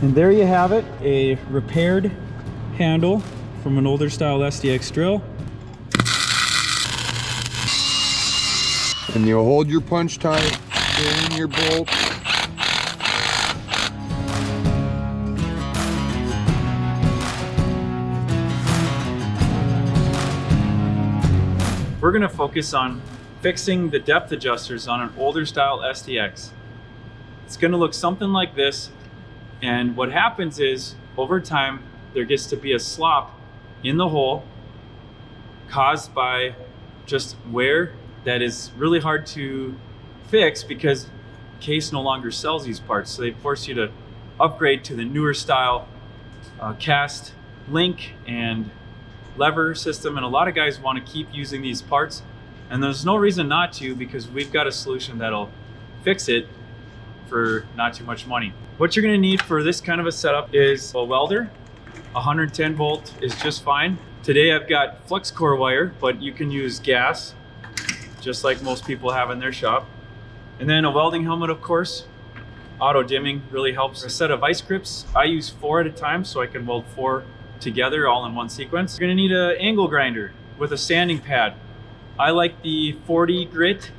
And there you have it, a repaired handle from an older style SDX drill. And you'll hold your punch tight, in your bolt. We're going to focus on fixing the depth adjusters on an older style SDX. It's going to look something like this, and what happens is over time there gets to be a slop in the hole caused by just wear that is really hard to fix because Case no longer sells these parts, so they force you to upgrade to the newer style cast link and lever system, and a lot of guys want to keep using these parts, and there's no reason not to, because we've got a solution that'll fix it for not too much money. What you're going to need for this kind of a setup is a welder. 110 volt is just fine. Today I've got Flexi-coil wire, but you can use gas just like most people have in their shop. And then a welding helmet, of course. Auto dimming really helps. A set of vice grips. I use 4 at a time so I can weld 4 together all in one sequence. You're gonna need an angle grinder with a sanding pad. I like the 40 grit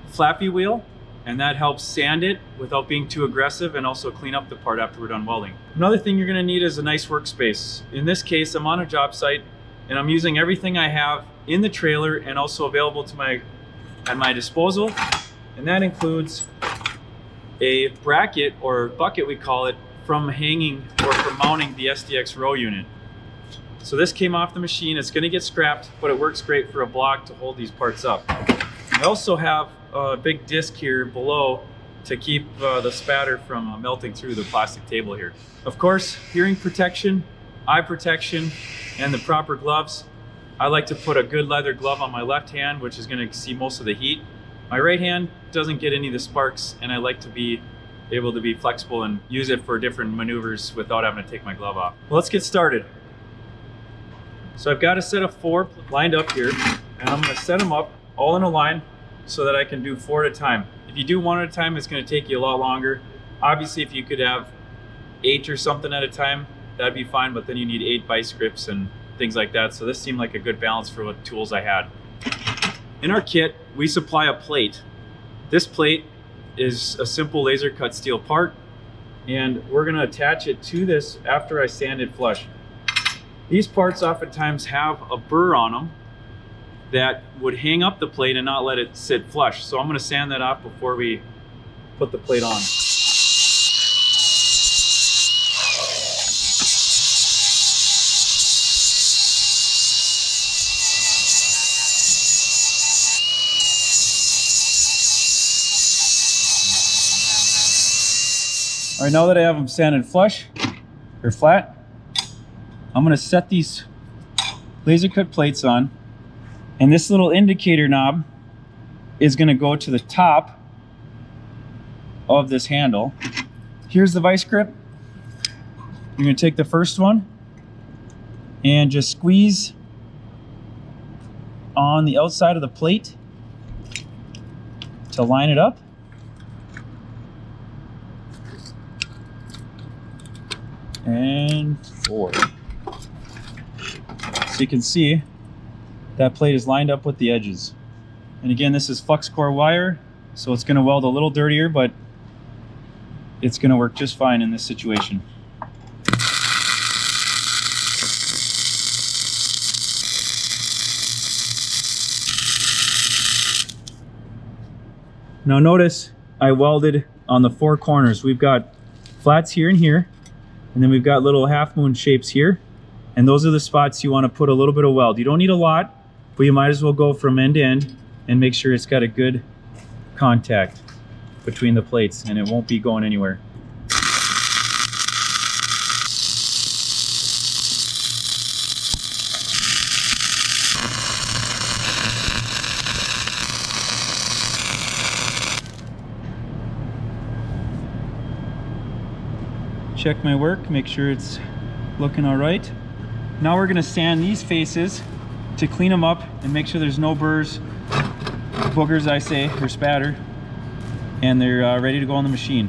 flappy wheel, and that helps sand it without being too aggressive and also clean up the part after we're done welding. Another thing you're gonna need is a nice workspace. In this case, I'm on a job site and I'm using everything I have in the trailer and also available to at my disposal. And that includes a bracket, or bucket we call it, from hanging or from mounting the SDX row unit. So this came off the machine. It's going to get scrapped, but it works great for a block to hold these parts up. I also have a big disc here below to keep the spatter from melting through the plastic table here. Of course, hearing protection, eye protection, and the proper gloves. I like to put a good leather glove on my left hand, which is going to see most of the heat. My right hand doesn't get any of the sparks, and I like to be able to be flexible and use it for different maneuvers without having to take my glove off. Well, let's get started. So I've got a set of 4 lined up here, and I'm going to set them up all in a line so that I can do 4 at a time. If you do 1 at a time, it's going to take you a lot longer. Obviously, if you could have 8 or something at a time, that'd be fine, but then you need 8 vice grips and things like that. So this seemed like a good balance for what tools I had. In our kit, we supply a plate. This plate is a simple laser cut steel part, and we're going to attach it to this after I sand it flush. These parts oftentimes have a burr on them that would hang up the plate and not let it sit flush. So I'm going to sand that off before we put the plate on. All right, now that I have them sanded flush or flat, I'm gonna set these laser cut plates on, and this little indicator knob is gonna go to the top of this handle. Here's the vice grip. You're gonna take the first one and just squeeze on the outside of the plate to line it up. And 4. So you can see that plate is lined up with the edges. And again, this is Flexi-coil wire, so it's going to weld a little dirtier, but it's going to work just fine in this situation. Now notice I welded on the 4 corners. We've got flats here and here, and then we've got little half moon shapes here, and those are the spots you want to put a little bit of weld. You don't need a lot, but you might as well go from end to end and make sure it's got a good contact between the plates, and it won't be going anywhere. Check my work, make sure it's looking all right. Now we're gonna sand these faces to clean them up and make sure there's no burrs, boogers I say, or spatter, and they're ready to go on the machine.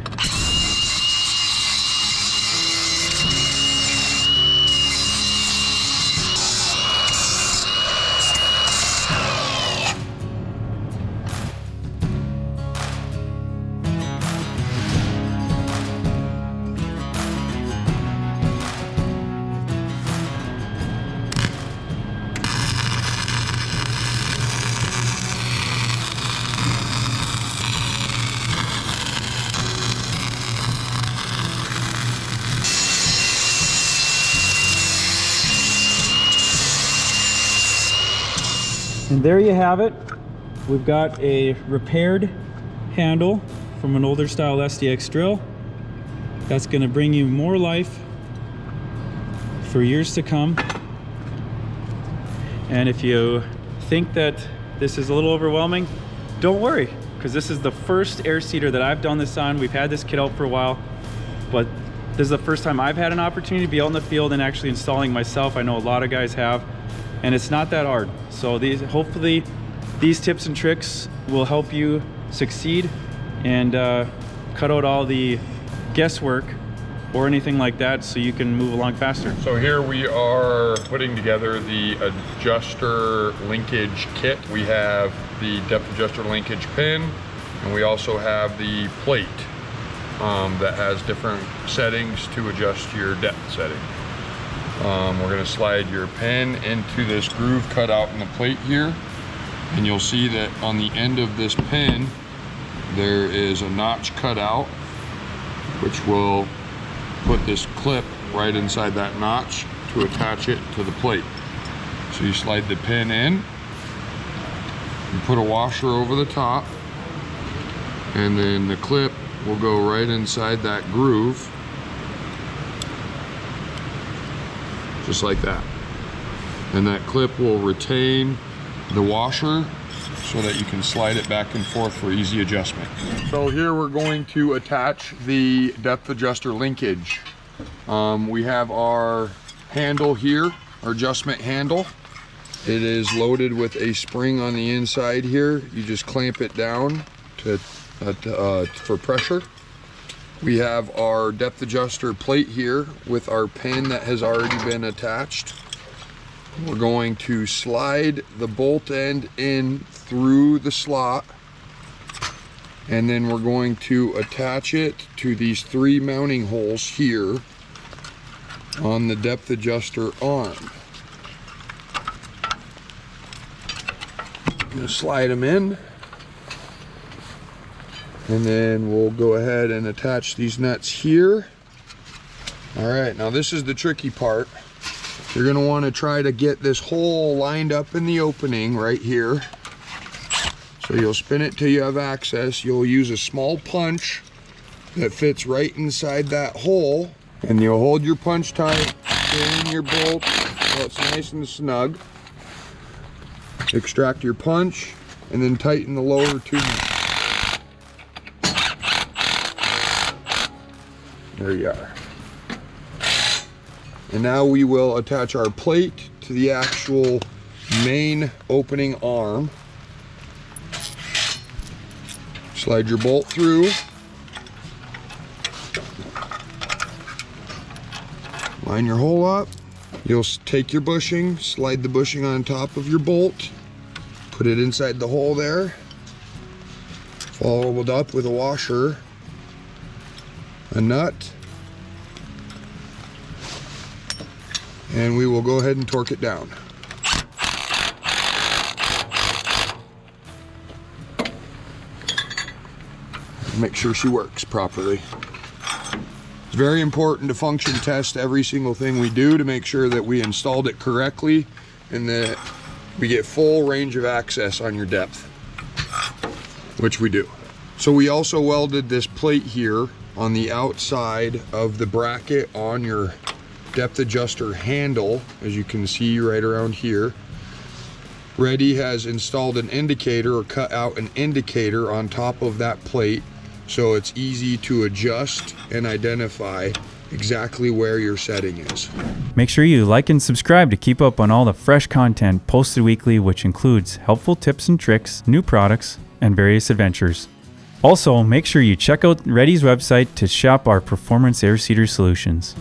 And there you have it. We've got a repaired handle from an older style SDX drill. That's going to bring you more life for years to come. And if you think that this is a little overwhelming, don't worry, because this is the first air seeder that I've done this on. We've had this kit out for a while, but this is the first time I've had an opportunity to be out in the field and actually installing myself. I know a lot of guys have, and it's not that hard. So hopefully these tips and tricks will help you succeed and cut out all the guesswork or anything like that, so you can move along faster. So here we are putting together the adjuster linkage kit. We have the depth adjuster linkage pin, and we also have the plate that has different settings to adjust your depth setting. We're gonna slide your pin into this groove cut out in the plate here, and you'll see that on the end of this pin there is a notch cut out, which will put this clip right inside that notch to attach it to the plate. So you slide the pin in, you put a washer over the top, and then the clip will go right inside that groove, just like that. And that clip will retain the washer so that you can slide it back and forth for easy adjustment. So here we're going to attach the depth adjuster linkage. We have our handle here, our adjustment handle. It is loaded with a spring on the inside here. You just clamp it down for pressure. We have our depth adjuster plate here with our pin that has already been attached. We're going to slide the bolt end in through the slot, and then we're going to attach it to these 3 mounting holes here on the depth adjuster arm. I'm going to slide them in, and then we'll go ahead and attach these nuts here. All right, now this is the tricky part. You're going to want to try to get this hole lined up in the opening right here. So you'll spin it till you have access. You'll use a small punch that fits right inside that hole, and you'll hold your punch tight, spin your bolt so it's nice and snug. Extract your punch, and then tighten the lower 2 nuts. There you are. And now we will attach our plate to the actual main opening arm. Slide your bolt through. Line your hole up. You'll take your bushing, slide the bushing on top of your bolt, put it inside the hole there, followed up with a washer, a nut, and we will go ahead and torque it down. Make sure she works properly. It's very important to function test every single thing we do to make sure that we installed it correctly and that we get full range of access on your depth, which we do. So we also welded this plate here on the outside of the bracket on your depth adjuster handle, as you can see right around here. Reddy has installed an indicator, or cut out an indicator on top of that plate, so it's easy to adjust and identify exactly where your setting is. Make sure you like and subscribe to keep up on all the fresh content posted weekly, which includes helpful tips and tricks, new products, and various adventures. Also, make sure you check out Reddy's website to shop our performance air seeder solutions.